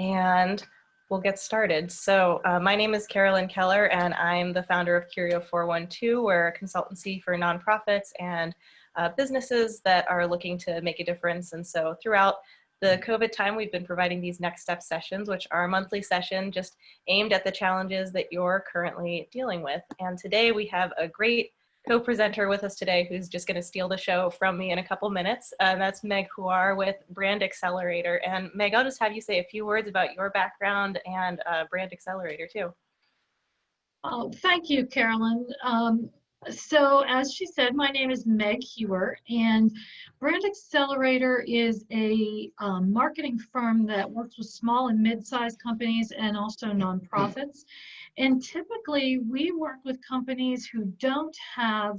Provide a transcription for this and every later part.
and we'll get started. So my name is Carolyn Keller, and I'm the founder of Curio 412. We're a consultancy for nonprofits and businesses that are looking to make a difference. And so throughout the COVID time, we've been providing these next step sessions, which are a monthly session just aimed at the challenges that you're currently dealing with. And today we have a great co-presenter with us today who's just going to steal the show from me in a couple minutes. That's Meg Huar with Brand Accelerator. And Meg, I'll just have you say a few words about your background and Brand Accelerator too. Oh, thank you, Carolyn. So as she said, my name is Meg Huar, and Brand Accelerator is a marketing firm that works with small and mid-sized companies and also nonprofits. And typically we work with companies who don't have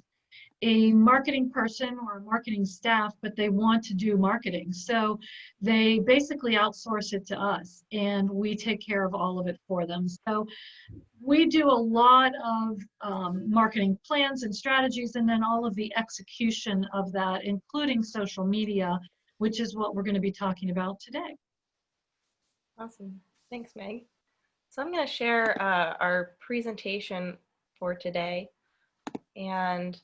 a marketing person or a marketing staff, but they want to do marketing. So they basically outsource it to us, and we take care of all of it for them. So we do a lot of marketing plans and strategies, and then all of the execution of that, including social media, which is what we're going to be talking about today. Awesome. Thanks, Meg. So I'm going to share our presentation for today, and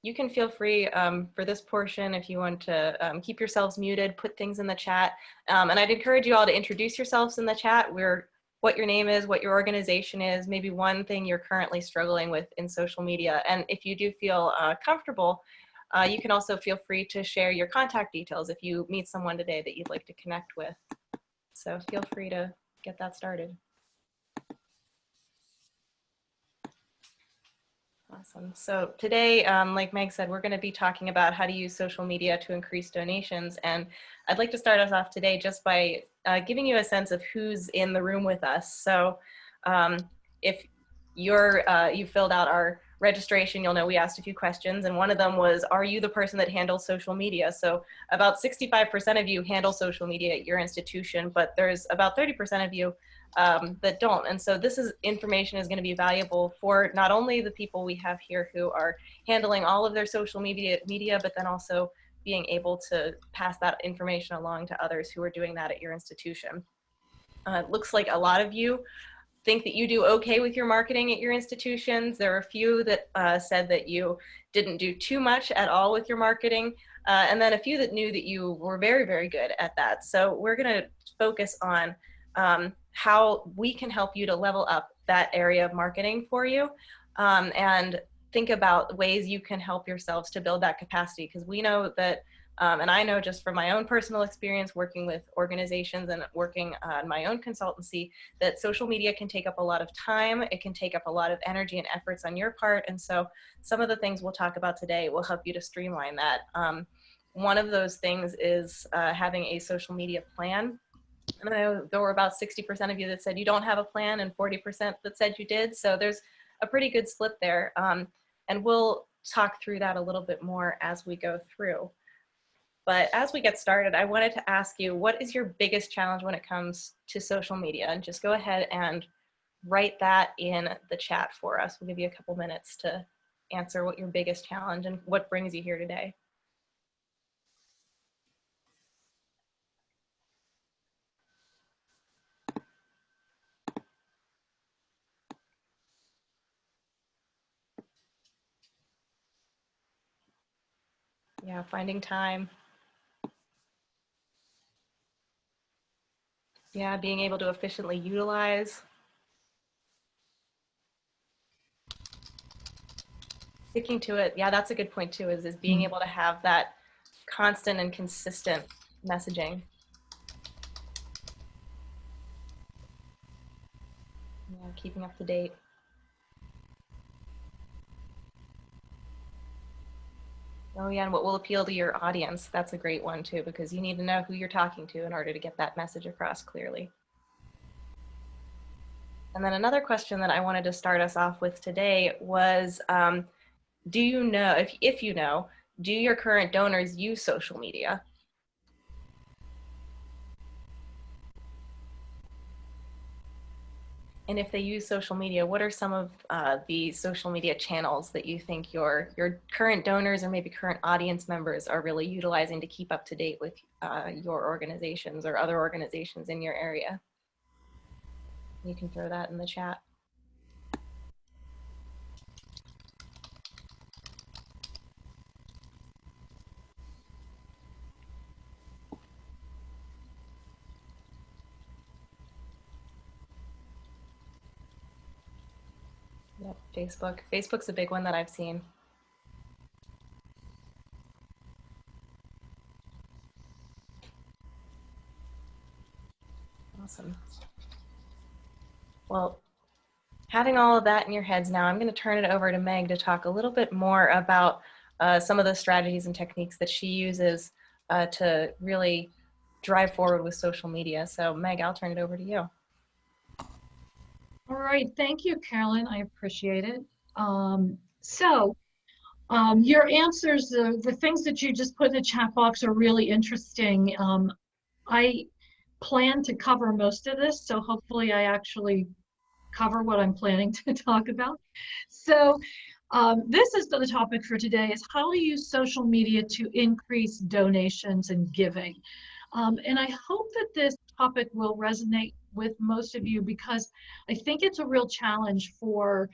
you can feel free for this portion if you want to keep yourselves muted, put things in the chat. And I'd encourage you all to introduce yourselves in the chat, what your name is, what your organization is, maybe one thing you're currently struggling with in social media. And if you do feel comfortable, you can also feel free to share your contact details if you meet someone today that you'd like to connect with. So feel free to get that started. Awesome. So today, like Meg said, we're going to be talking about how to use social media to increase donations. And I'd like to start us off today just by giving you a sense of who's in the room with us. So if you filled out our registration, you'll know we asked a few questions. And one of them was, are you the person that handles social media? So about 65% of you handle social media at your institution, but there's about 30% of you that don't. And so this information is going to be valuable for not only the people we have here who are handling all of their social media, but then also being able to pass that information along to others who are doing that at your institution. It looks like a lot of you think that you do okay with your marketing at your institutions. There are a few that said that you didn't do too much at all with your marketing, and then a few that knew that you were very, very good at that. So we're going to focus on how we can help you to level up that area of marketing for you, and think about ways you can help yourselves to build that capacity, because we know that, and I know just from my own personal experience working with organizations and working on my own consultancy, that social media can take up a lot of time. It can take up a lot of energy and efforts on your part. And so some of the things we'll talk about today will help you to streamline that. One of those things is having a social media plan. And I know there were about 60% of you that said you don't have a plan and 40% that said you did. So there's a pretty good split there. And we'll talk through that a little bit more as we go through. But as we get started, I wanted to ask you, what is your biggest challenge when it comes to social media? And just go ahead and write that in the chat for us. We'll give you a couple minutes to answer what your biggest challenge and what brings you here today. Yeah, finding time. Yeah, being able to efficiently utilize. Sticking to it. Yeah, that's a good point too, is being able to have that constant and consistent messaging. Yeah, keeping up to date. Oh yeah, and what will appeal to your audience? That's a great one too, because you need to know who you're talking to in order to get that message across clearly. And then another question that I wanted to start us off with today was, do you know, if you know, do your current donors use social media? And if they use social media, what are some of the social media channels that you think your current donors or maybe current audience members are really utilizing to keep up to date with your organizations or other organizations in your area? You can throw that in the chat. Yep, Facebook. Facebook's a big one that I've seen. Awesome. Well, having all of that in your heads now, I'm going to turn it over to Meg to talk a little bit more about some of the strategies and techniques that she uses to really drive forward with social media. So Meg, I'll turn it over to you. All right, thank you, Carolyn. I appreciate it. Your answers, the things that you just put in the chat box are really interesting. I plan to cover most of this, so hopefully I actually cover what I'm planning to talk about. So this is the topic for today, is how to use social media to increase donations and giving. And I hope that this topic will resonate with most of you, because I think it's a real challenge for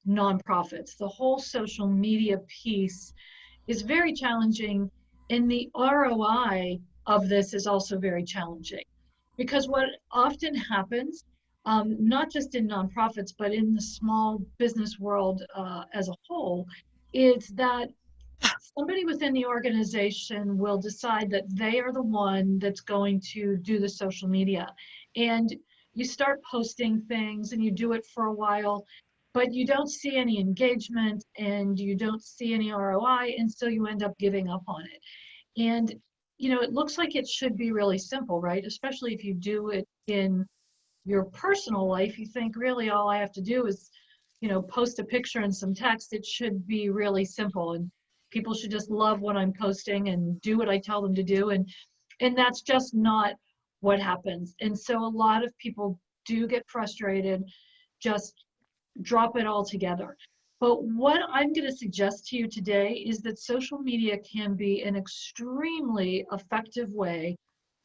nonprofits. The whole social media piece is very challenging, and the ROI of this is also very challenging. Because what often happens, not just in nonprofits, but in the small business world as a whole, is that somebody within the organization will decide that they are the one that's going to do the social media. And you start posting things and you do it for a while, but you don't see any engagement and you don't see any ROI, and so you end up giving up on it. And it looks like it should be really simple, right? Especially if you do it in your personal life. You think, really, all I have to do is post a picture and some text. It should be really simple, and people should just love what I'm posting and do what I tell them to do. And that's just not what happens. And so a lot of people do get frustrated, just drop it all together. But what I'm going to suggest to you today is that social media can be an extremely effective way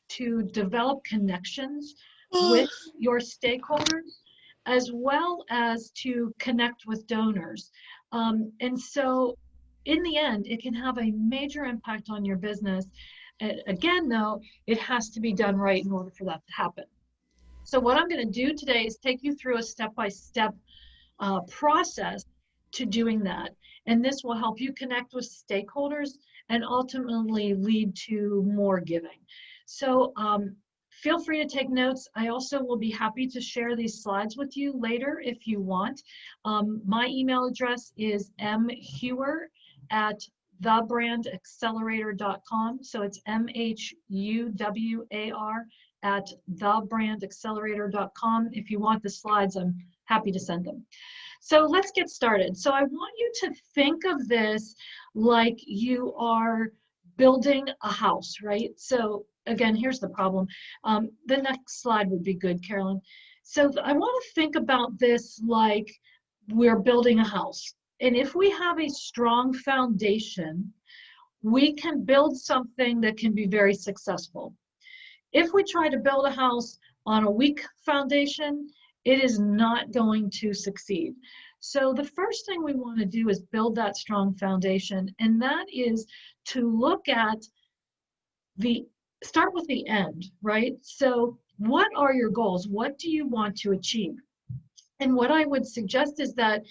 to develop connections with your stakeholders, as well as to connect with donors. And so in the end, it can have a major impact on your business. And again, though, it has to be done right in order for that to happen. So what I'm going to do today is take you through a step-by-step process to doing that. And this will help you connect with stakeholders and ultimately lead to more giving. So feel free to take notes. I also will be happy to share these slides with you later if you want. My email address is mhuer@thebrandaccelerator.com. So it's MHUWAR at thebrandaccelerator.com. If you want the slides, I'm happy to send them. So let's get started. So I want you to think of this like you are building a house, right? So again, here's the problem. The next slide would be good, Carolyn. So I want to think about this like we're building a house. And if we have a strong foundation, we can build something that can be very successful. If we try to build a house on a weak foundation, it is not going to succeed. So the first thing we want to do is build that strong foundation, and that is to look at start with the end, right? So what are your goals? What do you want to achieve? And what I would suggest is that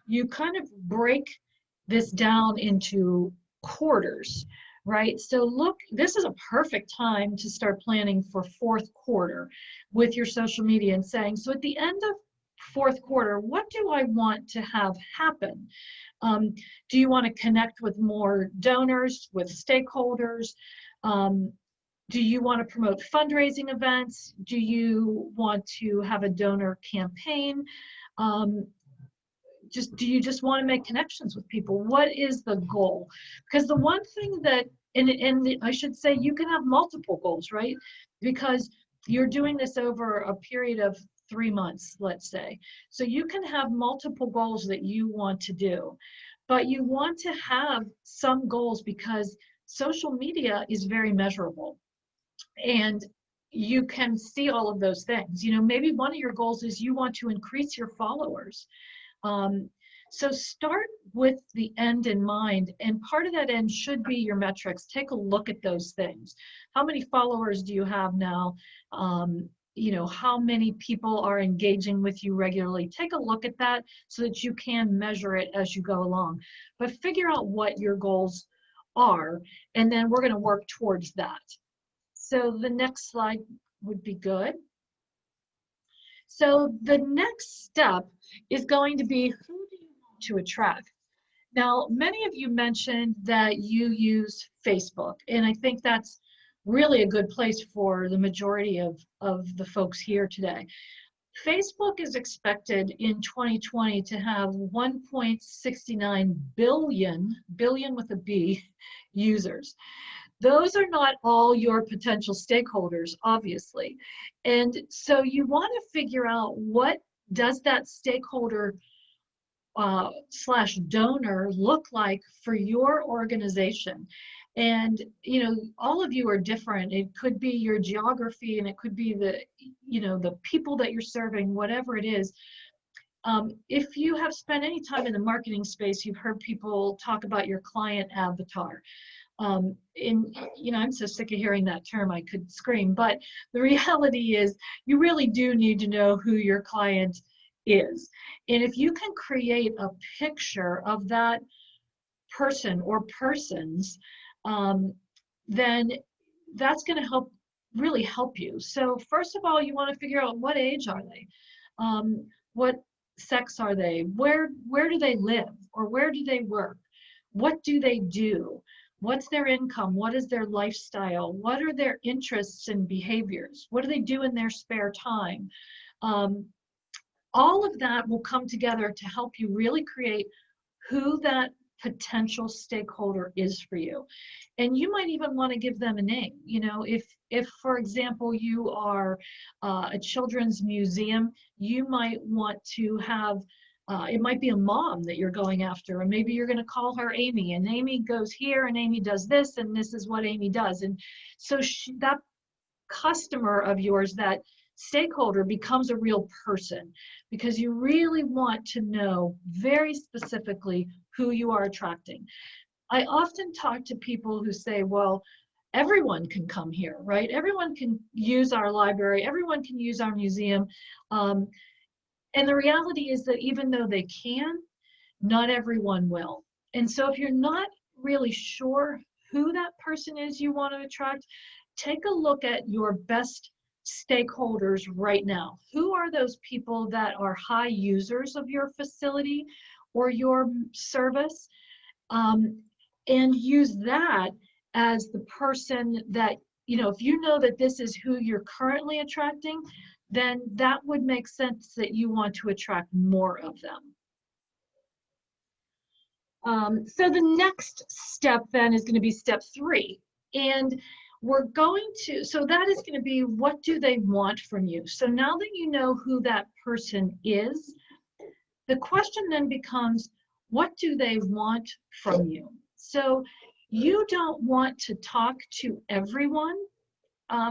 you kind of break this down into quarters, right? So look, this is a perfect time to start planning for fourth quarter with your social media and saying, so at the end of fourth quarter, what do I want to have happen? Do you want to connect with more donors, with stakeholders? Do you want to promote fundraising events? Do you want to have a donor campaign? Do you just want to make connections with people? What is the goal? Because the one thing that, and I should say, you can have multiple goals, right? Because you're doing this over a period of 3 months, let's say. So you can have multiple goals that you want to do, but you want to have some goals because social media is very measurable. And you can see all of those things. You know, maybe one of your goals is you want to increase your followers. Um, so start with the end in mind, and part of that end should be your metrics. Take a look at those things. How many followers do you have now? You know, how many people are engaging with you regularly? Take a look at that so that you can measure it as you go along. But figure out what your goals are, and then we're going to work towards that. So the next slide would be good. So the next step is going to be, who do you want to attract? Now, many of you mentioned that you use Facebook, and I think that's really a good place for the majority of the folks here today. Facebook is expected in 2020 to have 1.69 billion with a B, users. Those are not all your potential stakeholders, obviously. And so you want to figure out, what does that stakeholder slash donor look like for your organization? And, you know, all of you are different. It could be your geography, and it could be the, you know, the people that you're serving, whatever it is. If you have spent any time in the marketing space, you've heard people talk about your client avatar. You know, I'm so sick of hearing that term, I could scream, but the reality is you really do need to know who your client is. And if you can create a picture of that person or persons, then that's going to really help you. So first of all, you want to figure out, what age are they? What sex are they? Where do they live, or where do they work? What do they do? What's their income? What is their lifestyle? What are their interests and behaviors? What do they do in their spare time? All of that will come together to help you really create who that potential stakeholder is for you. And you might even want to give them a name. You know, if for example you are a children's museum, you might want to have, it might be a mom that you're going after, and maybe you're going to call her Amy, and Amy goes here, and Amy does this, and this is what Amy does. And so that customer of yours, that stakeholder, becomes a real person, because you really want to know very specifically who you are attracting. I often talk to people who say, well, everyone can come here, right? Everyone can use our library, everyone can use our museum. And the reality is that even though they can, not everyone will. And so if you're not really sure who that person is you want to attract, take a look at your best stakeholders right now. Who are those people that are high users of your facility or your service? And use that as the person that, you know, if you know that this is who you're currently attracting, then that would make sense that you want to attract more of them. So the next step then is going to be step 3. And we're going to, so that is going to be, what do they want from you? So now that you know who that person is, the question then becomes, what do they want from you? So you don't want to talk to everyone.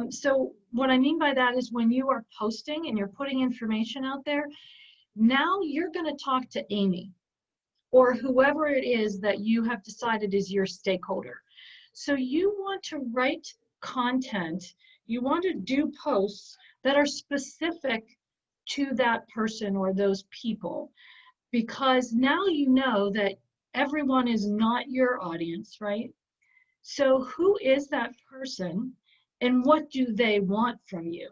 So what I mean by that is, when you are posting and you're putting information out there, now you're going to talk to Amy, or whoever it is that you have decided is your stakeholder. So you want to write content, you want to do posts that are specific to that person or those people, because now you know that everyone is not your audience, right? So who is that person, and what do they want from you?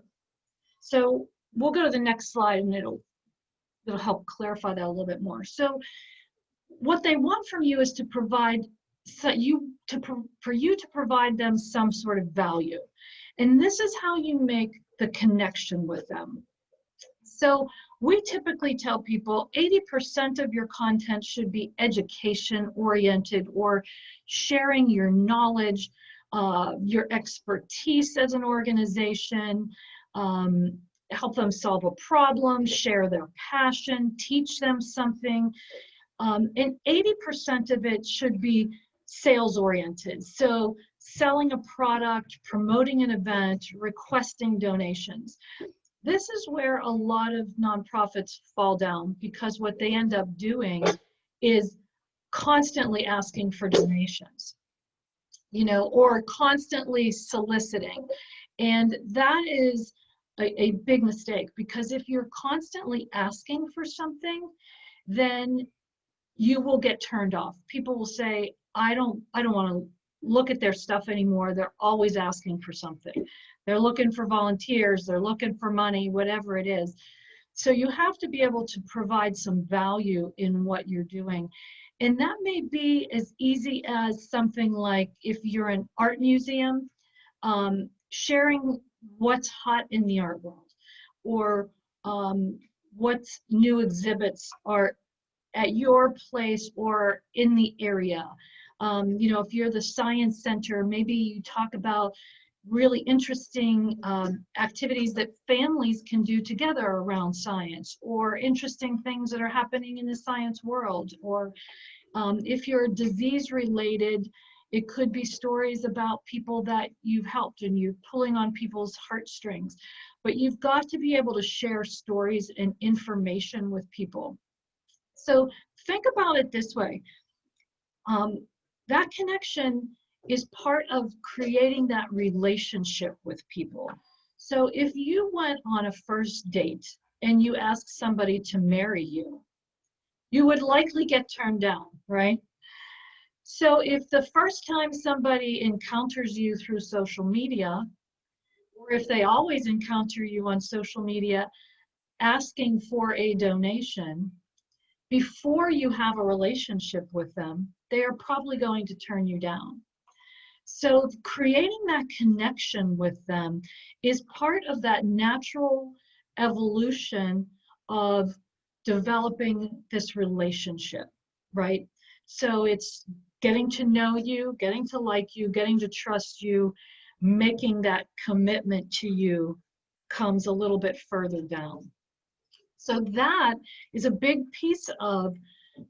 So we'll go to the next slide, and it'll help clarify that a little bit more. So what they want from you is to provide, for you to provide them some sort of value. And this is how you make the connection with them. So we typically tell people 80% of your content should be education oriented, or sharing your knowledge, your expertise as an organization, help them solve a problem, share their passion, teach them something. And 80% of it should be sales oriented. So selling a product, promoting an event, requesting donations. This is where a lot of nonprofits fall down, because what they end up doing is constantly asking for donations, or constantly soliciting. And that is a big mistake, because if you're constantly asking for something, then you will get turned off. People will say, I don't want to look at their stuff anymore. They're always asking for something. They're looking for volunteers, they're looking for money, whatever it is. So you have to be able to provide some value in what you're doing. And that may be as easy as something like, if you're an art museum, sharing what's hot in the art world, or what new exhibits are at your place or in the area. If you're the science center, maybe you talk about really interesting activities that families can do together around science, or interesting things that are happening in the science world. Or if you're disease related, it could be stories about people that you've helped and you're pulling on people's heartstrings. But you've got to be able to share stories and information with people. So think about it this way. That connection is part of creating that relationship with people. So if you went on a first date and you asked somebody to marry you, you would likely get turned down, right? So if the first time somebody encounters you through social media, or if they always encounter you on social media asking for a donation, before you have a relationship with them, they are probably going to turn you down. So creating that connection with them is part of that natural evolution of developing this relationship, right? So it's getting to know you, getting to like you, getting to trust you, making that commitment to you comes a little bit further down. So that is a big piece of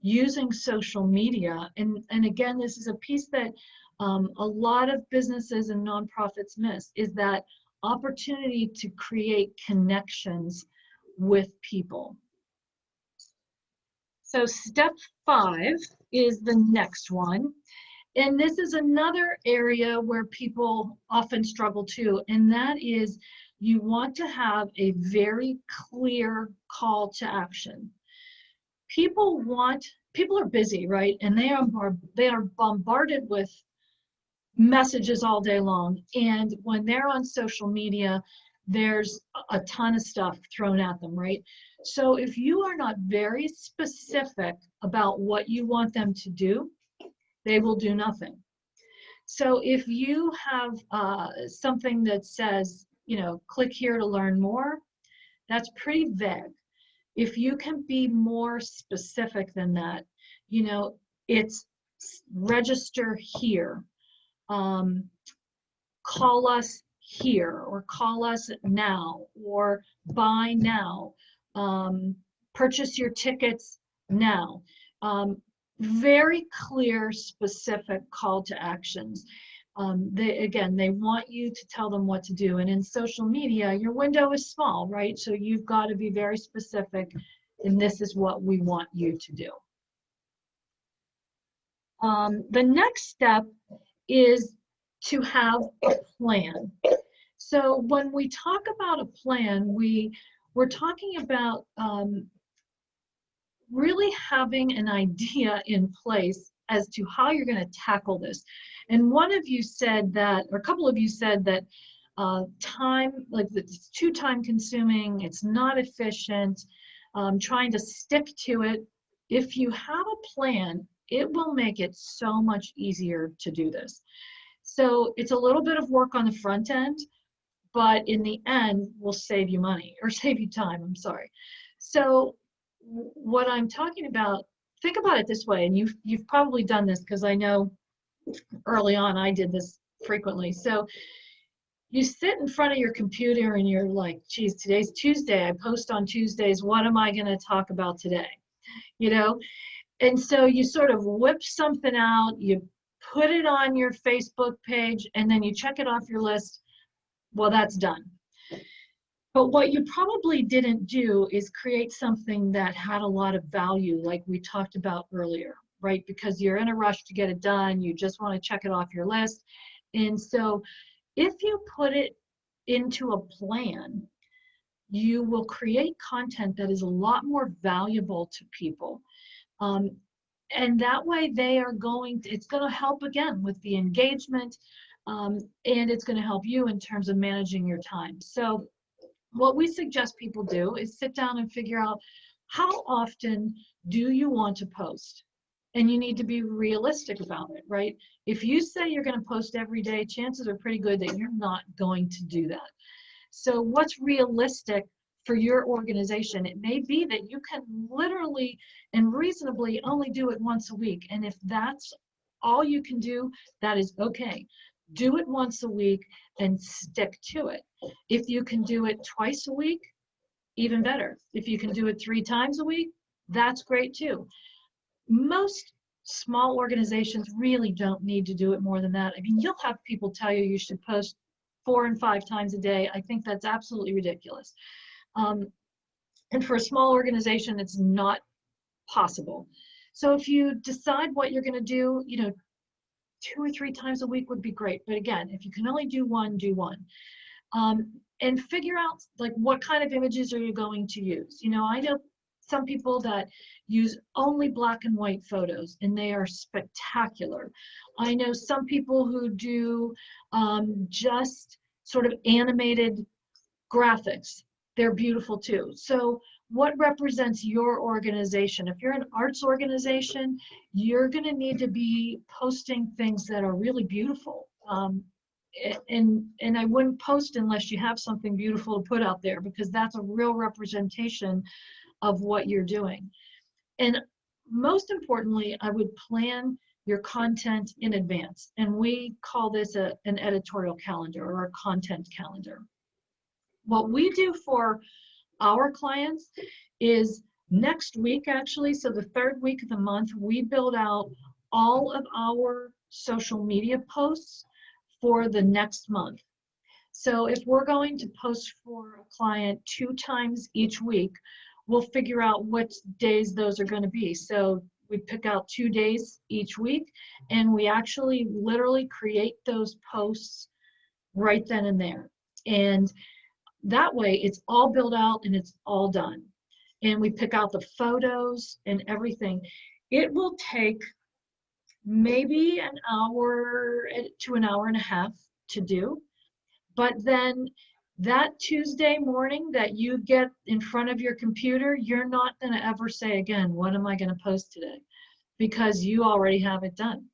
using social media. And again, this is a piece that a lot of businesses and nonprofits miss, is that opportunity to create connections with people. So step 5 is the next one. And this is another area where people often struggle too, and that is, you want to have a very clear call to action. People are busy, right? And they are bombarded with messages all day long. And when they're on social media, there's a ton of stuff thrown at them, right? So if you are not very specific about what you want them to do, they will do nothing. So if you have something that says, click here to learn more, that's pretty vague. If you can be more specific than that, it's register here, call us here, or call us now, or buy now, purchase your tickets now. Very clear, specific call to actions. They want you to tell them what to do. And in social media, your window is small, right? So you've got to be very specific, and this is what we want you to do. The next step is to have a plan. So when we talk about a plan, we're talking about really having an idea in place as to how you're going to tackle this. And one of you said that, or a couple of you said that it's too time consuming, it's not efficient, trying to stick to it. If you have a plan, it will make it so much easier to do this. So it's a little bit of work on the front end, but in the end will save you money, or save you time, I'm sorry. So what I'm talking about, think about it this way, and you've probably done this, because I know early on I did this frequently. So you sit in front of your computer and you're like, geez, today's Tuesday, I post on Tuesdays, what am I going to talk about today? And so you sort of whip something out, you put it on your Facebook page, and then you check it off your list. Well, that's done. But what you probably didn't do is create something that had a lot of value, like we talked about earlier, right? Because you're in a rush to get it done, you just want to check it off your list. And so if you put it into a plan, you will create content that is a lot more valuable to people. And that way they are it's going to help again with the engagement, and it's going to help you in terms of managing your time. So what we suggest people do is sit down and figure out, how often do you want to post? And you need to be realistic about it, right? If you say you're going to post every day, chances are pretty good that you're not going to do that. So what's realistic for your organization? It may be that you can literally and reasonably only do it once a week. And if that's all you can do, that is okay. Do it once a week and stick to it. If you can do it twice a week, even better. If you can do it 3 times a week, that's great too. Most small organizations really don't need to do it more than that. I mean, you'll have people tell you you should post 4 and 5 times a day. I think that's absolutely ridiculous. And for a small organization, it's not possible. So if you decide what you're going to do, 2 or 3 times a week would be great. But again, if you can only do one, do one. And figure out like what kind of images are you going to use. I know some people that use only black and white photos, and they are spectacular. I know some people who do just sort of animated graphics. They're beautiful too. So what represents your organization? If you're an arts organization, you're going to need to be posting things that are really beautiful. And I wouldn't post unless you have something beautiful to put out there, because that's a real representation of what you're doing. And most importantly, I would plan your content in advance. And we call this an editorial calendar or a content calendar. What we do for our clients is next week, actually, so the 3rd week of the month, we build out all of our social media posts for the next month. So if we're going to post for a client 2 times each week, we'll figure out what days those are going to be. So we pick out 2 days each week, and we actually literally create those posts right then and there. And that way it's all built out and it's all done. And we pick out the photos and everything. It will take maybe an hour to an hour and a half to do. But then that Tuesday morning that you get in front of your computer, you're not going to ever say again, what am I going to post today? Because you already have it done.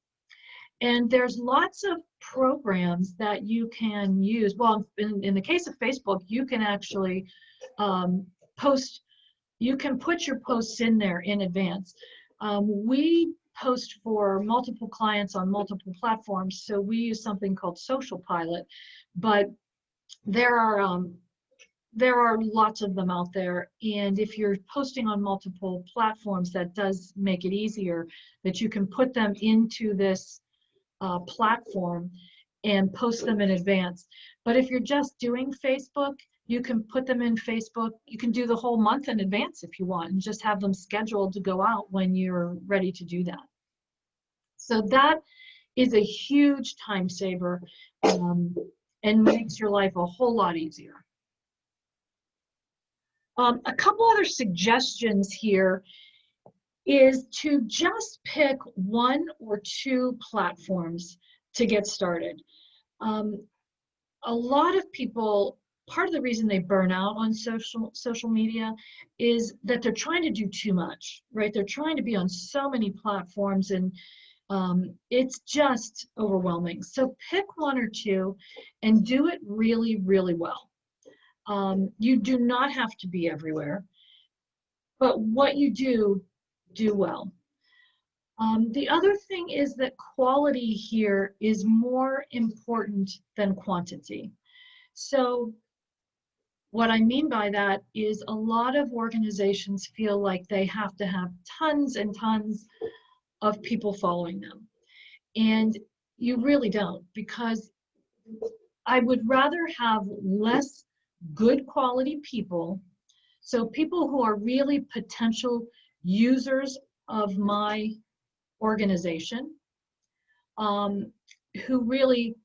And there's lots of programs that you can use. Well, in the case of Facebook, you can actually post, you can put your posts in there in advance. We post for multiple clients on multiple platforms, so we use something called Social Pilot, but there are lots of them out there, and if you're posting on multiple platforms, that does make it easier that you can put them into this platform and post them in advance. But if you're just doing Facebook, you can put them in Facebook. You can do the whole month in advance if you want, and just have them scheduled to go out when you're ready to do that. So that is a huge time saver, and makes your life a whole lot easier. A couple other suggestions here is to just pick 1 or 2 platforms to get started. A lot of people, part of the reason they burn out on social media is that they're trying to do too much, right? They're trying to be on so many platforms, and it's just overwhelming. So pick 1 or 2 and do it really, really well. You do not have to be everywhere, but what you do well. The other thing is that quality here is more important than quantity. So what I mean by that is a lot of organizations feel like they have to have tons and tons of people following them. And you really don't, because I would rather have less good quality people. So people who are really potential users of my organization, um, who really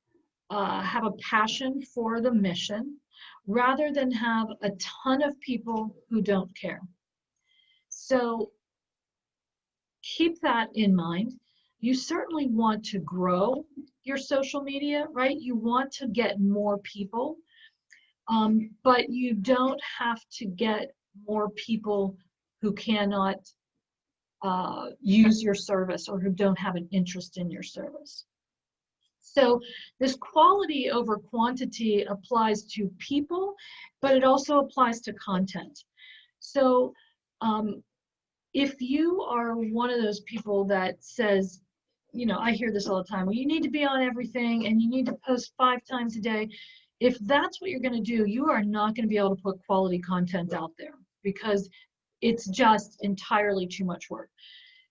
have a passion for the mission, rather than have a ton of people who don't care. So keep that in mind. You certainly want to grow your social media, right? You want to get more people, but you don't have to get more people who cannot use your service or who don't have an interest in your service. So this quality over quantity applies to people, but it also applies to content. So um, if you are one of those people that says, I hear this all the time, well, you need to be on everything and you need to post 5 times a day. If that's what you're going to do, you are not going to be able to put quality content out there, because it's just entirely too much work.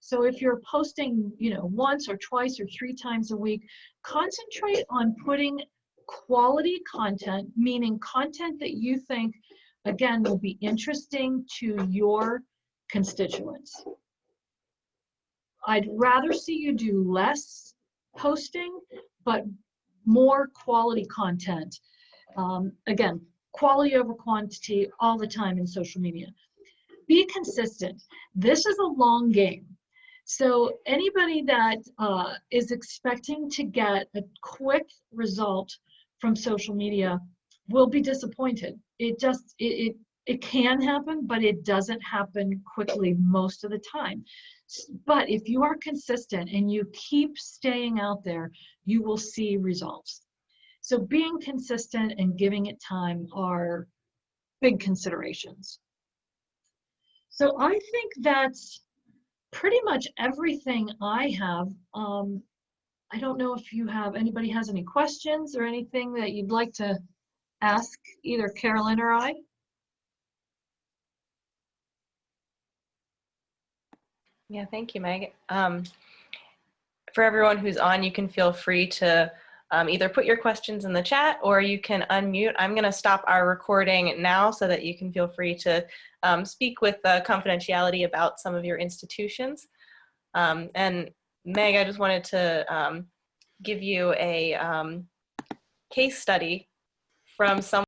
So if you're posting, once or twice or 3 times a week, concentrate on putting quality content, meaning content that you think, again, will be interesting to your constituents. I'd rather see you do less posting, but more quality content. Again, quality over quantity all the time in social media. Be consistent. This is a long game. So anybody that is expecting to get a quick result from social media will be disappointed. It can happen, but it doesn't happen quickly most of the time. But if you are consistent and you keep staying out there, you will see results. So being consistent and giving it time are big considerations. So I think that's pretty much everything I have. I don't know if anybody has any questions or anything that you'd like to ask either Carolyn or I. Yeah, thank you, Meg. For everyone who's on, you can feel free to either put your questions in the chat or you can unmute. I'm going to stop our recording now so that you can feel free to speak with confidentiality about some of your institutions. And Meg, I just wanted to give you a case study from someone